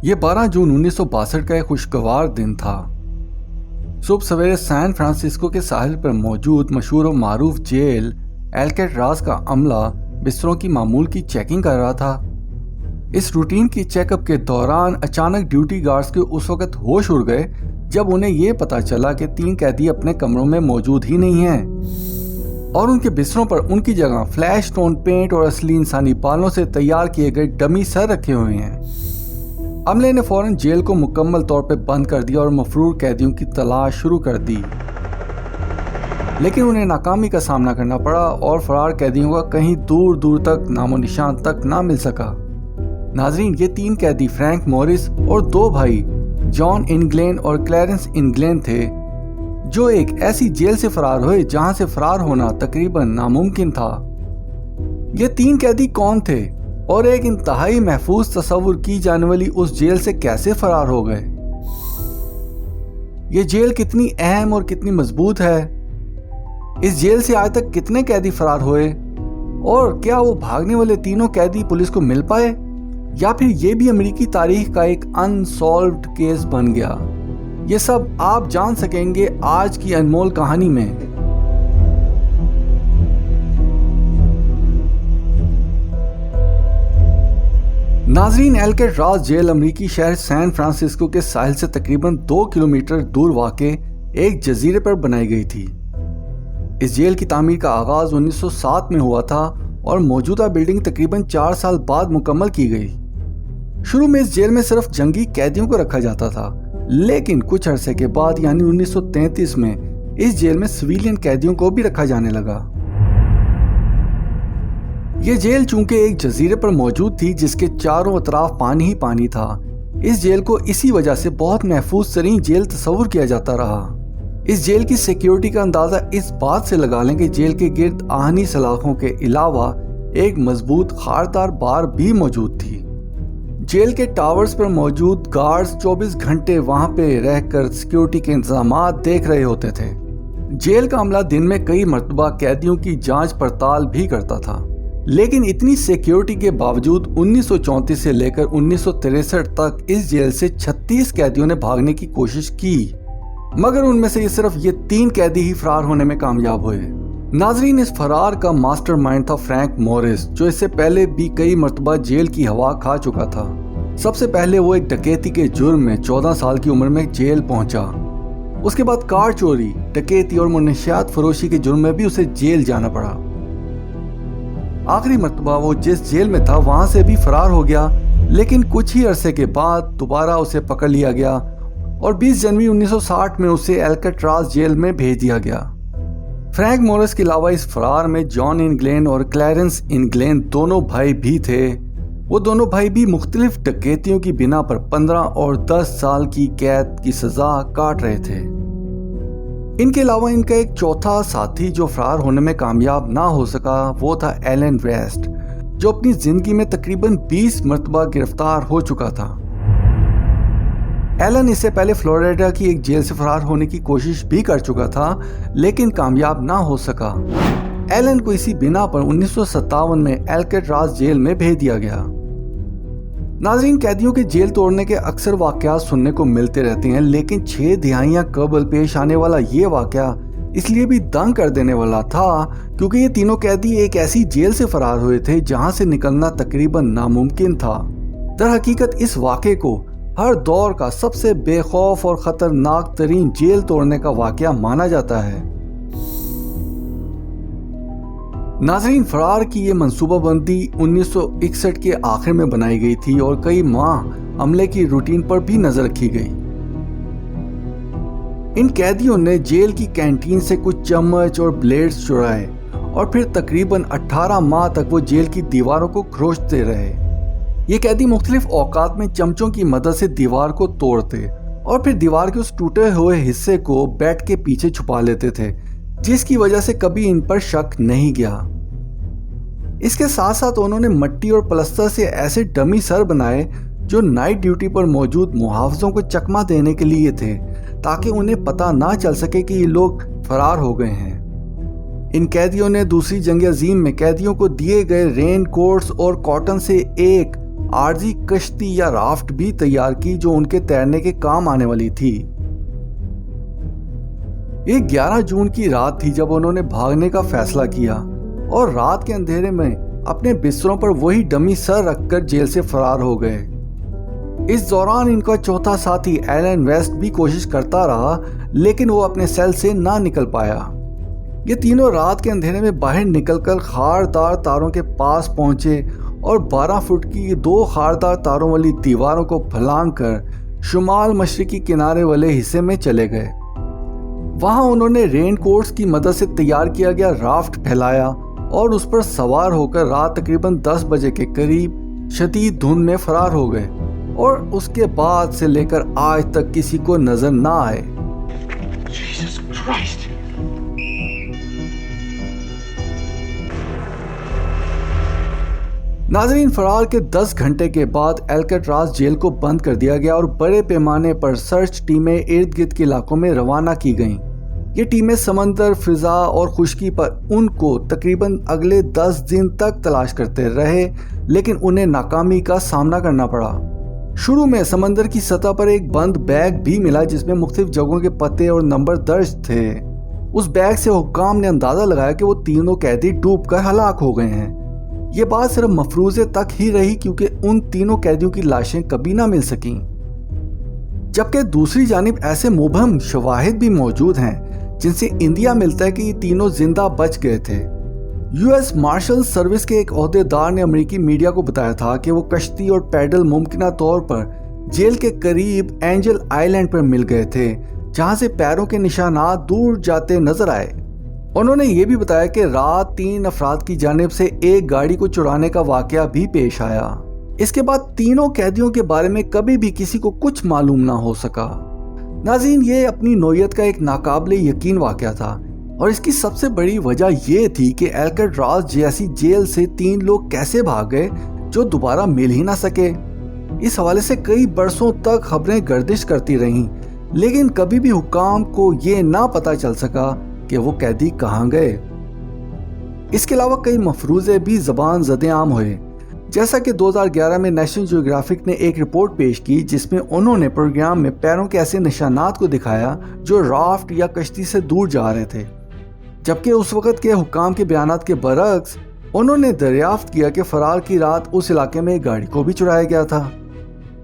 یہ 12 جون 1962 کا ایک خوشگوار دن تھا۔ صبح سویرے سین فرانسسکو کے ساحل پر موجود مشہور و معروف جیل الکیٹراز کا عملہ بستروں کی معمول کی چیکنگ کر رہا تھا۔ اس روٹین کی چیک اپ کے دوران اچانک ڈیوٹی گارڈز کے اس وقت ہوش اڑ گئے جب انہیں یہ پتا چلا کہ 3 قیدی اپنے کمروں میں موجود ہی نہیں ہیں اور ان کے بستروں پر ان کی جگہ فلیش ٹون پینٹ اور اصلی انسانی بالوں سے تیار کیے گئے ڈمی سر رکھے ہوئے ہیں۔ عملے نے فوراً جیل کو مکمل طور پہ بند کر دیا اور مفرور قیدیوں کی تلاش شروع کر دی، لیکن انہیں ناکامی کا سامنا کرنا پڑا اور فرار قیدیوں کا کہیں دور دور تک نام و نشان تک نہ مل سکا۔ ناظرین، یہ 3 قیدی فرینک مورس اور 2 بھائی جان انگلین اور کلیرنس انگلین تھے جو ایک ایسی جیل سے فرار ہوئے جہاں سے فرار ہونا تقریباً ناممکن تھا۔ یہ 3 قیدی کون تھے اور ایک انتہائی محفوظ تصور کی جانے والی اس جیل سے کیسے فرار ہو گئے؟ یہ جیل کتنی اہم اور کتنی مضبوط ہے؟ اس جیل سے آج تک کتنے قیدی فرار ہوئے اور کیا وہ بھاگنے والے تینوں قیدی پولیس کو مل پائے یا پھر یہ بھی امریکی تاریخ کا ایک انسالوڈ کیس بن گیا؟ یہ سب آپ جان سکیں گے آج کی انمول کہانی میں۔ ناظرین، الکیٹراز جیل امریکی شہر سین فرانسسکو کے ساحل سے تقریباً 2 کلومیٹر دور واقع ایک جزیرے پر بنائی گئی تھی۔ اس جیل کی تعمیر کا آغاز 1907 میں ہوا تھا اور موجودہ بلڈنگ تقریباً 4 سال بعد مکمل کی گئی۔ شروع میں اس جیل میں صرف جنگی قیدیوں کو رکھا جاتا تھا، لیکن کچھ عرصے کے بعد یعنی 1933 میں اس جیل میں سویلین قیدیوں کو بھی رکھا جانے لگا۔ یہ جیل چونکہ ایک جزیرے پر موجود تھی جس کے چاروں اطراف پانی ہی پانی تھا، اس جیل کو اسی وجہ سے بہت محفوظ ترین جیل تصور کیا جاتا رہا۔ اس جیل کی سیکیورٹی کا اندازہ اس بات سے لگا لیں کہ جیل کے گرد آہنی سلاخوں کے علاوہ ایک مضبوط خاردار بار بھی موجود تھی۔ جیل کے ٹاورز پر موجود گارڈز 24 گھنٹے وہاں پہ رہ کر سیکیورٹی کے انتظامات دیکھ رہے ہوتے تھے۔ جیل کا عملہ دن میں کئی مرتبہ قیدیوں کی جانچ پڑتال بھی کرتا تھا، لیکن اتنی سیکیورٹی کے باوجود 1934 سے لے کر 1963 تک اس جیل سے 36 قیدیوں نے بھاگنے کی کوشش کی، مگر ان میں سے صرف یہ 3 قیدی ہی فرار ہونے میں کامیاب ہوئے۔ ناظرین، اس فرار کا ماسٹر مائنڈ تھا فرینک مورس، جو اس سے پہلے بھی کئی مرتبہ جیل کی ہوا کھا چکا تھا۔ سب سے پہلے وہ ایک ڈکیتی کے جرم میں 14 سال کی عمر میں جیل پہنچا۔ اس کے بعد کار چوری، ڈکیتی اور منشیات فروشی کے جرم میں بھی اسے جیل جانا پڑا۔ آخری مرتبہ وہ جس جیل میں تھا وہاں سے بھی فرار ہو گیا، لیکن کچھ ہی عرصے کے بعد دوبارہ اسے پکڑ لیا گیا اور 20 جنوری 1960 میں اسے الکیٹراز جیل میں بھیج دیا گیا۔ فرینک مورس کے علاوہ اس فرار میں جان انگلین اور کلیرنس انگلین دونوں بھائی بھی تھے۔ وہ دونوں بھائی بھی مختلف ڈکیتیوں کی بنا پر 15 اور 10 سال کی قید کی سزا کاٹ رہے تھے۔ ان کے علاوہ ان کا ایک چوتھا ساتھی جو فرار ہونے میں کامیاب نہ ہو سکا وہ تھا ایلن ویسٹ، جو اپنی زندگی میں تقریباً 20 مرتبہ گرفتار ہو چکا تھا۔ ایلن اس سے پہلے فلوریڈا کی ایک جیل سے فرار ہونے کی کوشش بھی کر چکا تھا، لیکن کامیاب نہ ہو سکا۔ ایلن کو اسی بنا پر 1957 میں الکیٹراز جیل میں بھیج دیا گیا۔ ناظرین، قیدیوں کے جیل توڑنے کے اکثر واقعات سننے کو ملتے رہتے ہیں، لیکن 6 دہائیاں قبل پیش آنے والا یہ واقعہ اس لیے بھی دنگ کر دینے والا تھا کیونکہ یہ تینوں قیدی ایک ایسی جیل سے فرار ہوئے تھے جہاں سے نکلنا تقریباً ناممکن تھا۔ در حقیقت اس واقعے کو ہر دور کا سب سے بے خوف اور خطرناک ترین جیل توڑنے کا واقعہ مانا جاتا ہے۔ ناظرین، فرار کی یہ منصوبہ بندی 1961 کے آخر میں بنائی گئی تھی اور کئی ماہ عملے کی روٹین پر بھی نظر رکھی گئی۔ ان قیدیوں نے جیل کی کینٹین سے کچھ چمچ اور بلیڈز چرائے اور پھر تقریباً 18 ماہ تک وہ جیل کی دیواروں کو کھروچتے رہے۔ یہ قیدی مختلف اوقات میں چمچوں کی مدد سے دیوار کو توڑتے اور پھر دیوار کے اس ٹوٹے ہوئے حصے کو بیٹ کے پیچھے چھپا لیتے تھے، جس کی وجہ سے کبھی ان پر شک نہیں گیا۔ اس کے ساتھ ساتھ انہوں نے مٹی اور پلستر سے ایسے ڈمی سر بنائے جو نائٹ ڈیوٹی پر موجود محافظوں کو چکما دینے کے لیے تھے، تاکہ انہیں پتہ نہ چل سکے کہ یہ لوگ فرار ہو گئے ہیں۔ ان قیدیوں نے دوسری جنگ عظیم میں قیدیوں کو دیے گئے رین کوٹس اور کاٹن سے ایک عارضی کشتی یا رافٹ بھی تیار کی جو ان کے تیرنے کے کام آنے والی تھی۔ یہ 11 جون کی رات تھی جب انہوں نے بھاگنے کا فیصلہ کیا اور رات کے اندھیرے میں اپنے بستروں پر وہی ڈمی سر رکھ کر جیل سے فرار ہو گئے۔ اس دوران ان کا چوتھا ساتھی ایلن ویسٹ بھی کوشش کرتا رہا لیکن وہ اپنے سیل سے نہ نکل پایا۔ یہ تینوں رات کے اندھیرے میں باہر نکل کر خاردار تاروں کے پاس پہنچے اور 12 فٹ کی 2 خاردار تاروں والی دیواروں کو پھلانگ کر شمال مشرقی کنارے والے حصے میں چلے گئے۔ وہاں انہوں نے رین کوٹس کی مدد سے تیار کیا گیا رافٹ پھیلایا اور اس پر سوار ہو کر رات تقریباً 10 بجے کے قریب شدید دھند میں فرار ہو گئے اور اس کے بعد سے لے کر آج تک کسی کو نظر نہ آئے۔ Jesus Christ. ناظرین، فرار کے 10 گھنٹے کے بعد الکٹراز جیل کو بند کر دیا گیا اور بڑے پیمانے پر سرچ ٹیمیں ارد گرد کے علاقوں میں روانہ کی گئیں۔ یہ ٹیمیں سمندر، فضا اور خشکی پر ان کو تقریباً اگلے 10 دن تک تلاش کرتے رہے لیکن انہیں ناکامی کا سامنا کرنا پڑا۔ شروع میں سمندر کی سطح پر ایک بند بیگ بھی ملا جس میں مختلف جگہوں کے پتے اور نمبر درج تھے۔ اس بیگ سے حکام نے اندازہ لگایا کہ وہ تینوں قیدی ڈوب کر ہلاک ہو گئے ہیں۔ یہ بات صرف مفروضے تک ہی رہی کیونکہ ان تینوں قیدیوں کی لاشیں کبھی نہ مل سکیں، جبکہ دوسری جانب ایسے مبہم شواہد بھی موجود ہیں جن سے اندیا ملتا ہے کہ یہ تینوں زندہ بچ گئے تھے۔ یو ایس مارشل سروس کے ایک عہدیدار نے امریکی میڈیا کو بتایا تھا کہ وہ کشتی اور پیڈل ممکنہ طور پر جیل کے قریب اینجل آئی لینڈ پر مل گئے تھے جہاں سے پیروں کے نشانات دور جاتے نظر آئے۔ انہوں نے یہ بھی بتایا کہ رات 3 افراد کی جانب سے ایک گاڑی کو چرانے کا واقعہ بھی پیش آیا۔ اس کے بعد تینوں قیدیوں کے بارے میں کبھی بھی کسی کو کچھ معلوم نہ ہو سکا۔ ناظرین، یہ اپنی نوعیت کا ایک ناقابل یقین واقعہ تھا اور اس کی سب سے بڑی وجہ یہ تھی کہ الکٹراز جیسی جیل سے 3 لوگ کیسے بھاگ گئے جو دوبارہ مل ہی نہ سکے۔ اس حوالے سے کئی برسوں تک خبریں گردش کرتی رہیں لیکن کبھی بھی حکام کو یہ نہ پتہ چل سکا کہ وہ قیدی کہاں گئے۔ اس کے علاوہ کئی مفروضے بھی زبان زدیں عام ہوئے، جیسا کہ 2011 میں نیشنل جیوگرافک نے ایک رپورٹ پیش کی جس میں انہوں نے پروگرام میں پیروں کے ایسے نشانات کو دکھایا جو رافٹ یا کشتی سے دور جا رہے تھے، جبکہ اس وقت کے حکام کے بیانات کے برعکس انہوں نے دریافت کیا کہ فرار کی رات اس علاقے میں ایک گاڑی کو بھی چرایا گیا تھا۔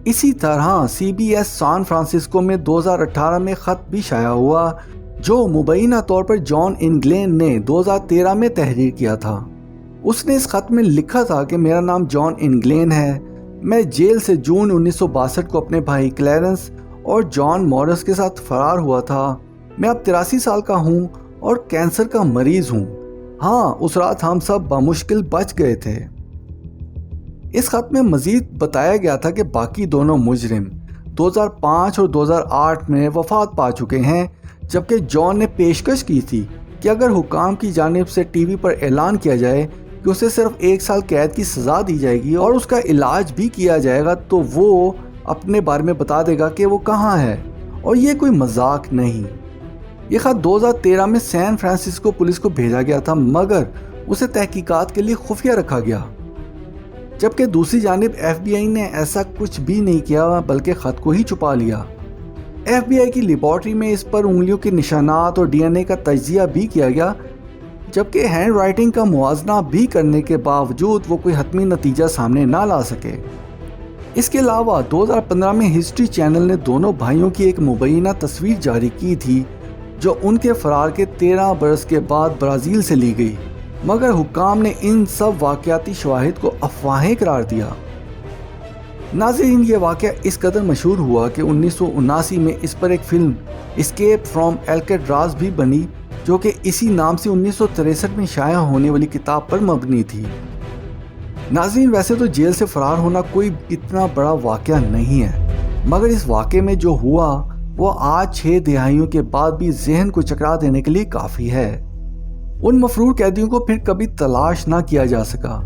اسی طرح C B S San Francisco میں 2018 میں خط بھی شائع ہوا جو مبینہ طور پر جان انگلین نے 2013 میں تحریر کیا تھا۔ اس نے اس خط میں لکھا تھا کہ میرا نام جان انگلین ہے، میں جیل سے جون 1962 کو اپنے بھائی کلیرنس اور جان مورس کے ساتھ فرار ہوا تھا۔ میں اب 83 سال کا ہوں اور کینسر کا مریض ہوں۔ ہاں، اس رات ہم سب بمشکل بچ گئے تھے۔ اس خط میں مزید بتایا گیا تھا کہ باقی دونوں مجرم 2005 اور 2008 میں وفات پا چکے ہیں، جبکہ جان نے پیشکش کی تھی کہ اگر حکام کی جانب سے ٹی وی پر اعلان کیا جائے کہ اسے صرف 1 سال قید کی سزا دی جائے گی اور اس کا علاج بھی کیا جائے گا تو وہ اپنے بارے میں بتا دے گا کہ وہ کہاں ہے، اور یہ کوئی مذاق نہیں۔ یہ خط 2013 میں سین فرانسسکو پولیس کو بھیجا گیا تھا مگر اسے تحقیقات کے لیے خفیہ رکھا گیا، جبکہ دوسری جانب ایف بی آئی نے ایسا کچھ بھی نہیں کیا بلکہ خط کو ہی چھپا لیا۔ ایف بی آئی کی لیبارٹری میں اس پر انگلیوں کے نشانات اور ڈی این اے کا تجزیہ بھی کیا گیا، جبکہ ہینڈ رائٹنگ کا موازنہ بھی کرنے کے باوجود وہ کوئی حتمی نتیجہ سامنے نہ لا سکے۔ اس کے علاوہ 2015 میں ہسٹری چینل نے دونوں بھائیوں کی ایک مبینہ تصویر جاری کی تھی جو ان کے فرار کے 13 برس کے بعد برازیل سے لی گئی، مگر حکام نے ان سب واقعاتی شواہد کو افواہیں قرار دیا۔ ناظرین، یہ واقعہ اس قدر مشہور ہوا کہ 1979 میں اس پر ایک فلم اسکیپ فرام الکٹراز بھی بنی جو کہ اسی نام سے 1963 میں شائع ہونے والی کتاب پر مبنی تھی۔ ناظرین، ویسے تو جیل سے فرار ہونا کوئی اتنا بڑا واقعہ نہیں ہے، مگر اس واقعے میں جو ہوا وہ آج 6 دہائیوں کے بعد بھی ذہن کو چکرا دینے کے لیے کافی ہے۔ ان مفرور قیدیوں کو پھر کبھی تلاش نہ کیا جا سکا،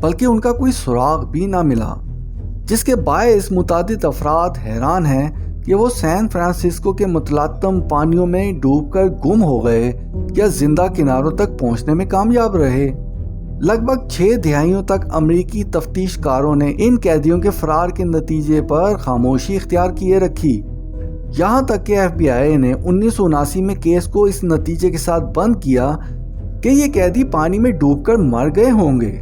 بلکہ ان کا کوئی سراغ بھی نہ ملا، جس کے باعث متعدد افراد حیران ہیں کہ وہ سین فرانسسکو کے متلاطم پانیوں میں ڈوب کر گم ہو گئے یا زندہ کناروں تک پہنچنے میں کامیاب رہے۔ لگ بھگ 6 دہائیوں تک امریکی تفتیش کاروں نے ان قیدیوں کے فرار کے نتیجے پر خاموشی اختیار کیے رکھی، یہاں تک کہ ایف بی آئی نے 1979 میں کیس کو اس نتیجے کے ساتھ بند کیا کہ یہ قیدی پانی میں ڈوب کر مر گئے ہوں گے۔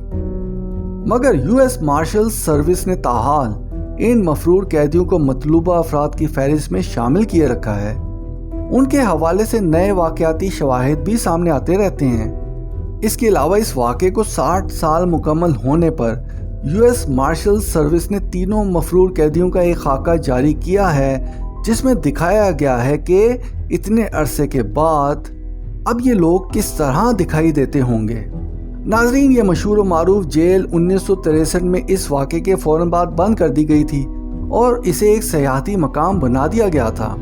مگر یو ایس مارشل سروس نے تاحال ان مفرور قیدیوں کو مطلوبہ افراد کی فہرست میں شامل کیے رکھا ہے۔ ان کے حوالے سے نئے واقعاتی شواہد بھی سامنے آتے رہتے ہیں۔ اس کے علاوہ اس واقعے کو 60 سال مکمل ہونے پر یو ایس مارشل سروس نے تینوں مفرور قیدیوں کا ایک خاکہ جاری کیا ہے، جس میں دکھایا گیا ہے کہ اتنے عرصے کے بعد اب یہ لوگ کس طرح دکھائی دیتے ہوں گے۔ ناظرین، یہ مشہور و معروف جیل 1963 میں اس واقعے کے فوراً بعد بند کر دی گئی تھی اور اسے ایک سیاحتی مقام بنا دیا گیا تھا۔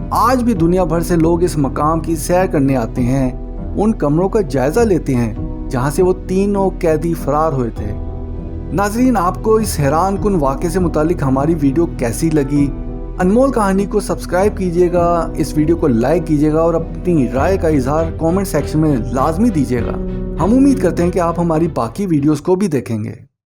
آج بھی دنیا بھر سے لوگ اس مقام کی سیر کرنے آتے ہیں، ان کمروں کا جائزہ لیتے ہیں جہاں سے وہ تینوں قیدی فرار ہوئے تھے۔ ناظرین، آپ کو اس حیران کن واقعے سے متعلق ہماری ویڈیو کیسی لگی؟ انمول کہانی کو سبسکرائب کیجیے گا، اس ویڈیو کو لائک کیجیے گا اور اپنی رائے کا اظہار کامنٹ سیکشن میں لازمی دیجیے گا۔ ہم امید کرتے ہیں کہ آپ ہماری باقی ویڈیوز کو بھی دیکھیں گے۔